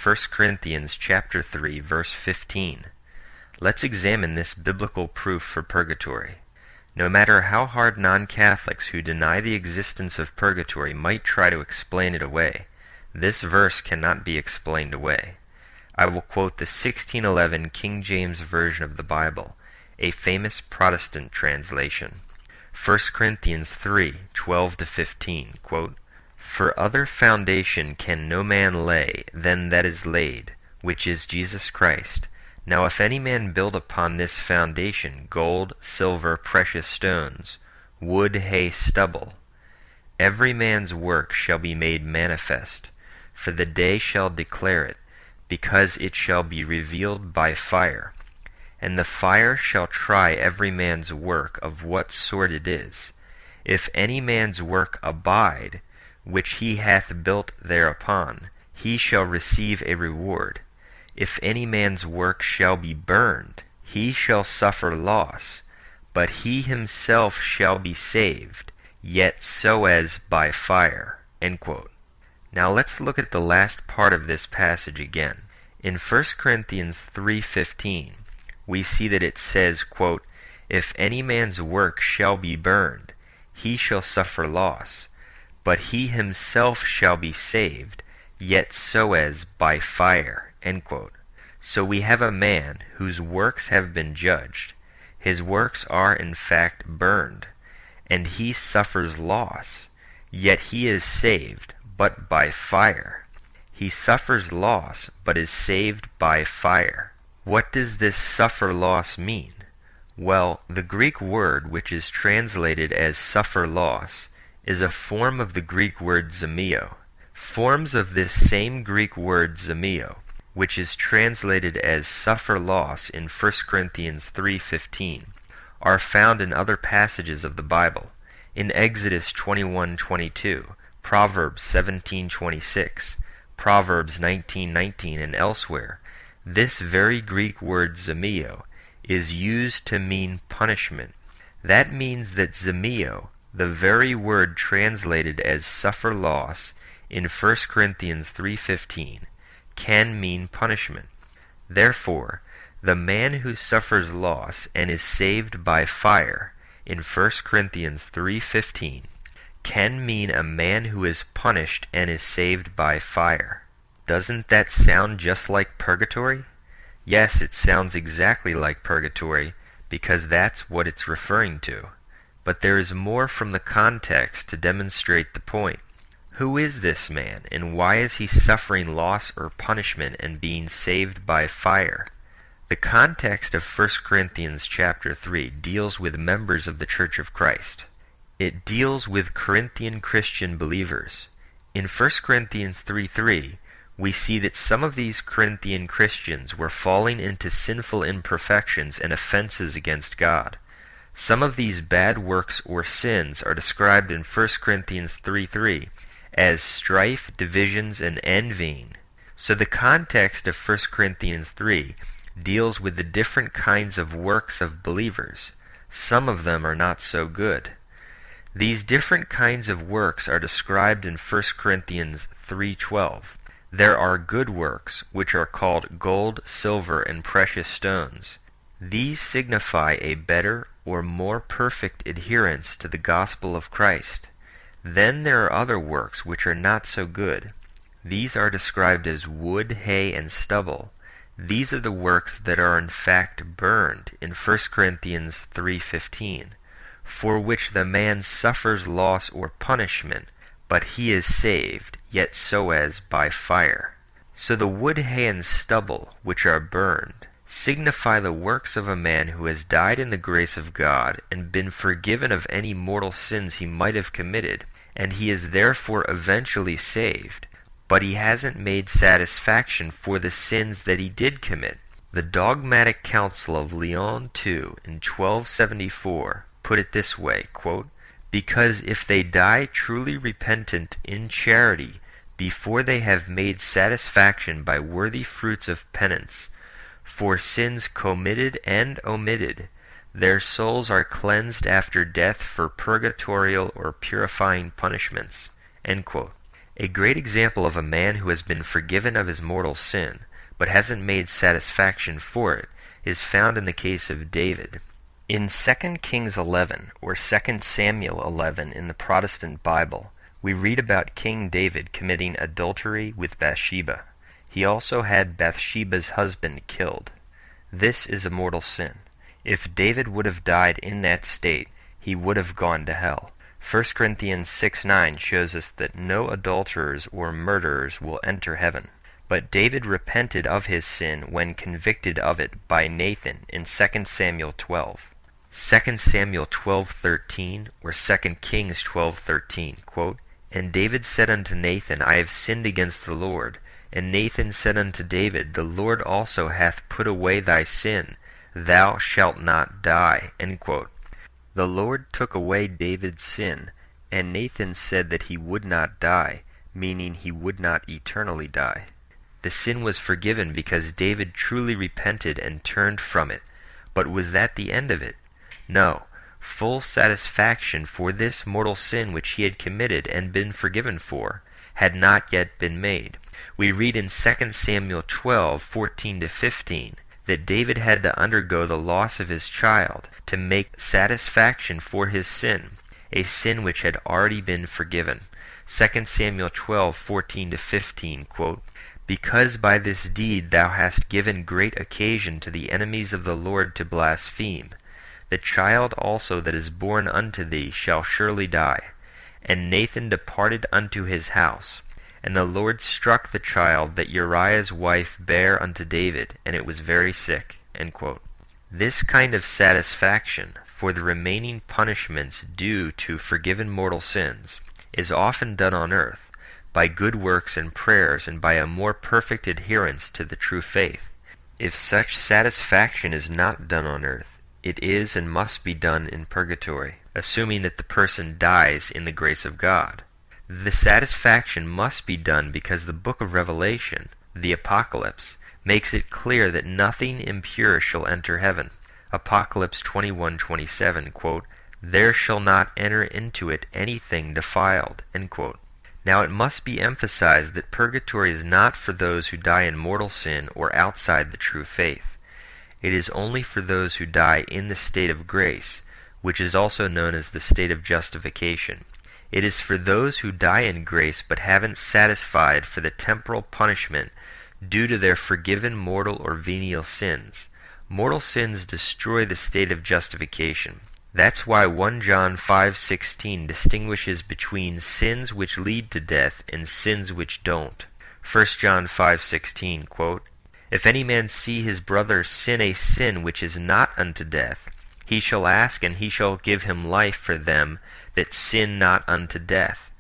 1 Corinthians chapter 3, verse 15. Let's examine this biblical proof for purgatory. No matter how hard non-Catholics who deny the existence of purgatory might try to explain it away, this verse cannot be explained away. I will quote the 1611 King James Version of the Bible, a famous Protestant translation. 1 Corinthians 3, 12-15, quote, "For other foundation can no man lay than that is laid, which is Jesus Christ. Now if any man build upon this foundation gold, silver, precious stones, wood, hay, stubble, every man's work shall be made manifest, for the day shall declare it, because it shall be revealed by fire. And the fire shall try every man's work of what sort it is. If any man's work abide, which he hath built thereupon, he shall receive a reward. If any man's work shall be burned, he shall suffer loss, but he himself shall be saved, yet so as by fire." End quote. Now let's look at the last part of this passage again. In 1 Corinthians 3:15, we see that it says, quote, "If any man's work shall be burned, he shall suffer loss, but he himself shall be saved, yet so as by fire." End quote. So we have a man whose works have been judged. His works are in fact burned, and he suffers loss, yet he is saved, but by fire. He suffers loss, but is saved by fire. What does this suffer loss mean? Well, the Greek word which is translated as suffer loss is a form of the Greek word zemio. Forms of this same Greek word zemio, which is translated as suffer loss in 1 Corinthians 3:15, are found in other passages of the Bible, in Exodus 21:22, Proverbs 17:26, Proverbs 19:19, and elsewhere. This very Greek word zemio is used to mean punishment. That means that zemio, the very word translated as suffer loss in 1 Corinthians 3:15, can mean punishment. Therefore, the man who suffers loss and is saved by fire in 1 Corinthians 3:15 can mean a man who is punished and is saved by fire. Doesn't that sound just like purgatory? Yes, it sounds exactly like purgatory, because that's what it's referring to. But there is more from the context to demonstrate the point. Who is this man, and why is he suffering loss or punishment and being saved by fire? The context of 1 Corinthians chapter 3 deals with members of the Church of Christ. It deals with Corinthian Christian believers. In 1 Corinthians 3:3, we see that some of these Corinthian Christians were falling into sinful imperfections and offenses against God. Some of these bad works or sins are described in 1 Corinthians 3:3 as strife, divisions, and envying. So the context of 1 Corinthians 3 deals with the different kinds of works of believers. Some of them are not so good. These different kinds of works are described in 1 Corinthians 3:12. There are good works, which are called gold, silver, and precious stones. These signify a better or more perfect adherence to the gospel of Christ. Then there are other works which are not so good. These are described as wood, hay, and stubble. These are the works that are in fact burned in 1 Corinthians 3:15, for which the man suffers loss or punishment, but he is saved, yet so as by fire. So the wood, hay, and stubble, which are burned, signify the works of a man who has died in the grace of God and been forgiven of any mortal sins he might have committed, and he is therefore eventually saved, but he hasn't made satisfaction for the sins that he did commit. The Dogmatic Council of Lyon II in 1274 put it this way, quote, "Because if they die truly repentant in charity before they have made satisfaction by worthy fruits of penance for sins committed and omitted, their souls are cleansed after death for purgatorial or purifying punishments." End quote. A great example of a man who has been forgiven of his mortal sin, but hasn't made satisfaction for it, is found in the case of David. In 2 Kings 11, or 2 Samuel 11 in the Protestant Bible, we read about King David committing adultery with Bathsheba. He also had Bathsheba's husband killed. This is a mortal sin. If David would have died in that state, he would have gone to hell. 1 Corinthians 6:9 shows us that no adulterers or murderers will enter heaven. But David repented of his sin when convicted of it by Nathan in 2 Samuel 12. 2 Samuel 12:13 or 2 Kings 12:13, quote, "And David said unto Nathan, I have sinned against the Lord. And Nathan said unto David, The Lord also hath put away thy sin. Thou shalt not die." End quote. The Lord took away David's sin, and Nathan said that he would not die, meaning he would not eternally die. The sin was forgiven because David truly repented and turned from it. But was that the end of it? No. Full satisfaction for this mortal sin which he had committed and been forgiven for had not yet been made. We read in 2 Samuel 12:14-15, that David had to undergo the loss of his child to make satisfaction for his sin, a sin which had already been forgiven. 2 Samuel 12:14-15, quote, "Because by this deed thou hast given great occasion to the enemies of the Lord to blaspheme, the child also that is born unto thee shall surely die. And Nathan departed unto his house. And the Lord struck the child that Uriah's wife bare unto David, and it was very sick." End quote. This kind of satisfaction for the remaining punishments due to forgiven mortal sins is often done on earth, by good works and prayers and by a more perfect adherence to the true faith. If such satisfaction is not done on earth, it is and must be done in purgatory, assuming that the person dies in the grace of God. The satisfaction must be done because the book of Revelation, the Apocalypse, makes it clear that nothing impure shall enter heaven. Apocalypse 21:27, quote, "There shall not enter into it anything defiled." End quote. Now it must be emphasized that purgatory is not for those who die in mortal sin or outside the true faith. It is only for those who die in the state of grace, which is also known as the state of justification. It is for those who die in grace but haven't satisfied for the temporal punishment due to their forgiven mortal or venial sins. Mortal sins destroy the state of justification. That's why 1 John 5:16 distinguishes between sins which lead to death and sins which don't. 1 John 5:16, quote, "If any man see his brother sin a sin which is not unto death, he shall ask, and he shall give him life for them that sin not unto death.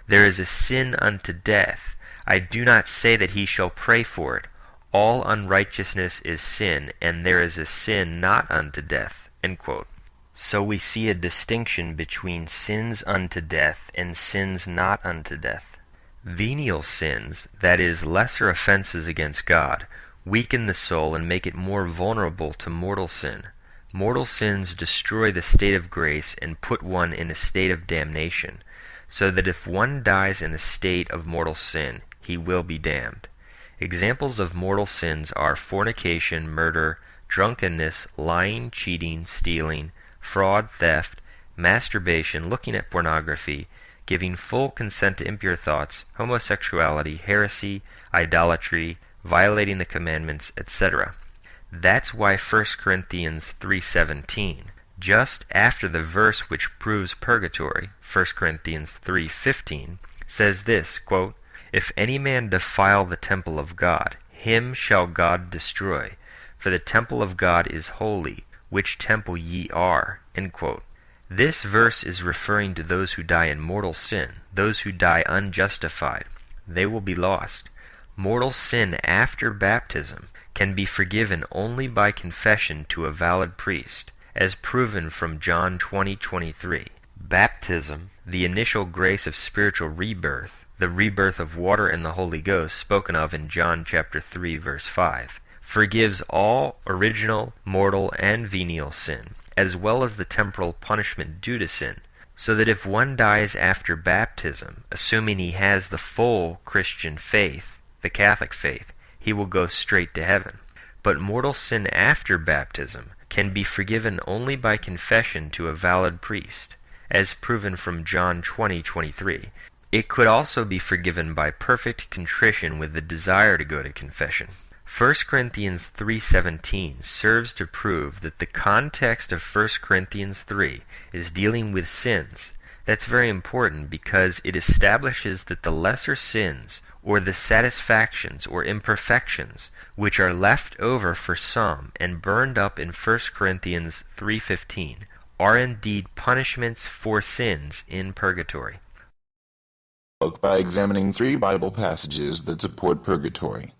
There is a sin unto death. I do not say that he shall pray for it. All unrighteousness is sin, and there is a sin not unto death." End quote. So we see a distinction between sins unto death and sins not unto death. Venial sins, that is, lesser offenses against God, weaken the soul and make it more vulnerable to mortal sin. Mortal sins destroy the state of grace and put one in a state of damnation, so that if one dies in a state of mortal sin, he will be damned. Examples of mortal sins are fornication, murder, drunkenness, lying, cheating, stealing, fraud, theft, masturbation, looking at pornography, giving full consent to impure thoughts, homosexuality, heresy, idolatry, violating the commandments, etc. That's why 1 Corinthians 3:17, just after the verse which proves purgatory, 1 Corinthians 3:15, says this, quote, "If any man defile the temple of God, him shall God destroy, for the temple of God is holy, which temple ye are." End quote. This verse is referring to those who die in mortal sin, those who die unjustified. They will be lost. Mortal sin after baptism can be forgiven only by confession to a valid priest, as proven from John 20:23. Baptism, the initial grace of spiritual rebirth, the rebirth of water and the Holy Ghost spoken of in John chapter 3 verse 5, forgives all original, mortal, and venial sin, as well as the temporal punishment due to sin. So that if one dies after baptism, assuming he has the full Christian faith, the Catholic faith, he will go straight to heaven. But mortal sin after baptism can be forgiven only by confession to a valid priest, as proven from John 20:23. It could also be forgiven by perfect contrition with the desire to go to confession. 1 Corinthians 3:17 serves to prove that the context of 1 Corinthians 3 is dealing with sins. That's very important because it establishes that the lesser sins, or the satisfactions or imperfections, which are left over for some and burned up in 1 Corinthians 3:15, are indeed punishments for sins in purgatory. By examining 3 Bible passages that support purgatory.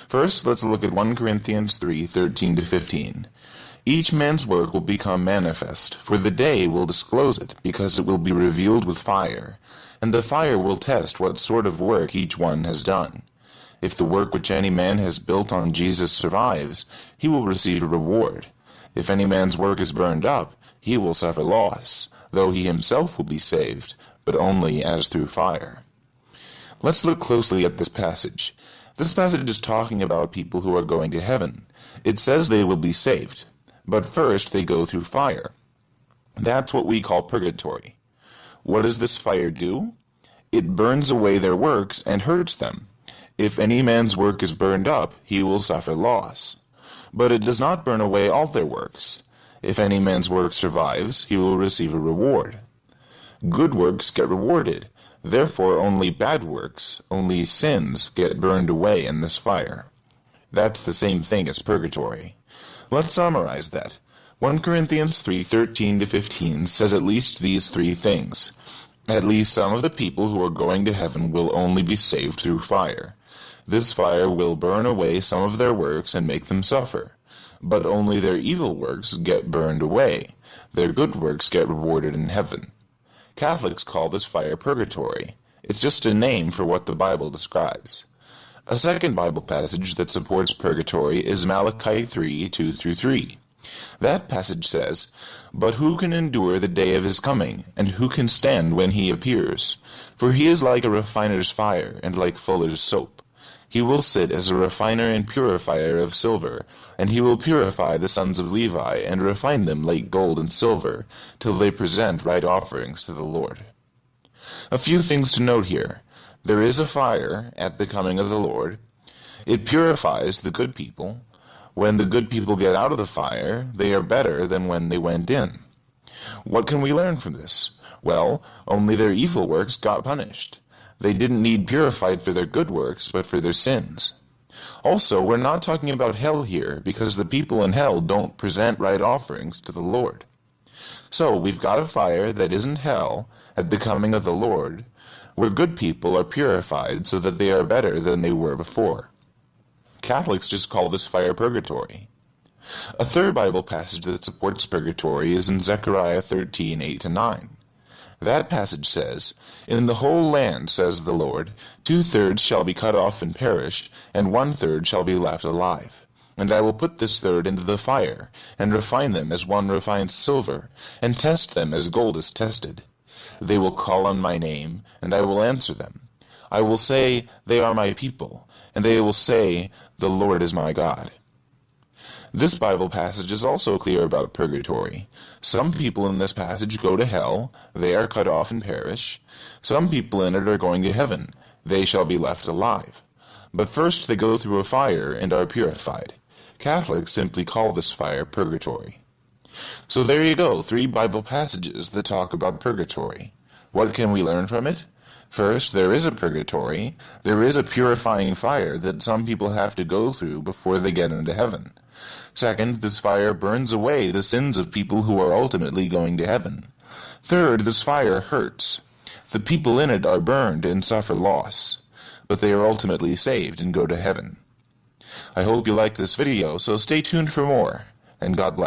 First, let's look at 1 Corinthians 3:13-15. Each man's work will become manifest, for the day will disclose it, because it will be revealed with fire, and the fire will test what sort of work each one has done. If the work which any man has built on Jesus survives, he will receive a reward. If any man's work is burned up, he will suffer loss, though he himself will be saved, but only as through fire. Let's look closely at this passage. This passage is talking about people who are going to heaven. It says they will be saved, but first they go through fire. That's what we call purgatory. What does this fire do? It burns away their works and hurts them. If any man's work is burned up, he will suffer loss. But it does not burn away all their works. If any man's work survives, he will receive a reward. Good works get rewarded. Therefore, only bad works, only sins, get burned away in this fire. That's the same thing as purgatory. Let's summarize that. 1 Corinthians 3:13-15 says at least these 3 things. At least some of the people who are going to heaven will only be saved through fire. This fire will burn away some of their works and make them suffer. But only their evil works get burned away. Their good works get rewarded in heaven. Catholics call this fire purgatory. It's just a name for what the Bible describes. A second Bible passage that supports purgatory is Malachi 3:2-3. That passage says, "But who can endure the day of his coming, and who can stand when he appears? For he is like a refiner's fire, and like fuller's soap. He will sit as a refiner and purifier of silver, and he will purify the sons of Levi, and refine them like gold and silver, till they present right offerings to the Lord." A few things to note here. There is a fire at the coming of the Lord. It purifies the good people. When the good people get out of the fire, they are better than when they went in. What can we learn from this? Well, only their evil works got punished. They didn't need purified for their good works, but for their sins. Also, we're not talking about hell here, because the people in hell don't present right offerings to the Lord. So, we've got a fire that isn't hell at the coming of the Lord, where good people are purified so that they are better than they were before. Catholics just call this fire purgatory. A third Bible passage that supports purgatory is in Zechariah 13:8-9. That passage says, "In the whole land, says the Lord, 2/3 shall be cut off and perish, and 1/3 shall be left alive. And I will put this third into the fire, and refine them as one refines silver, and test them as gold is tested. They will call on my name, and I will answer them. I will say, they are my people, and they will say, the Lord is my God." This Bible passage is also clear about purgatory. Some people in this passage go to hell, they are cut off and perish. Some people in it are going to heaven, they shall be left alive. But first they go through a fire and are purified. Catholics simply call this fire purgatory. So there you go, 3 Bible passages that talk about purgatory. What can we learn from it? First, there is a purgatory. There is a purifying fire that some people have to go through before they get into heaven. Second, this fire burns away the sins of people who are ultimately going to heaven. Third, this fire hurts. The people in it are burned and suffer loss, but they are ultimately saved and go to heaven. I hope you liked this video, so stay tuned for more, and God bless.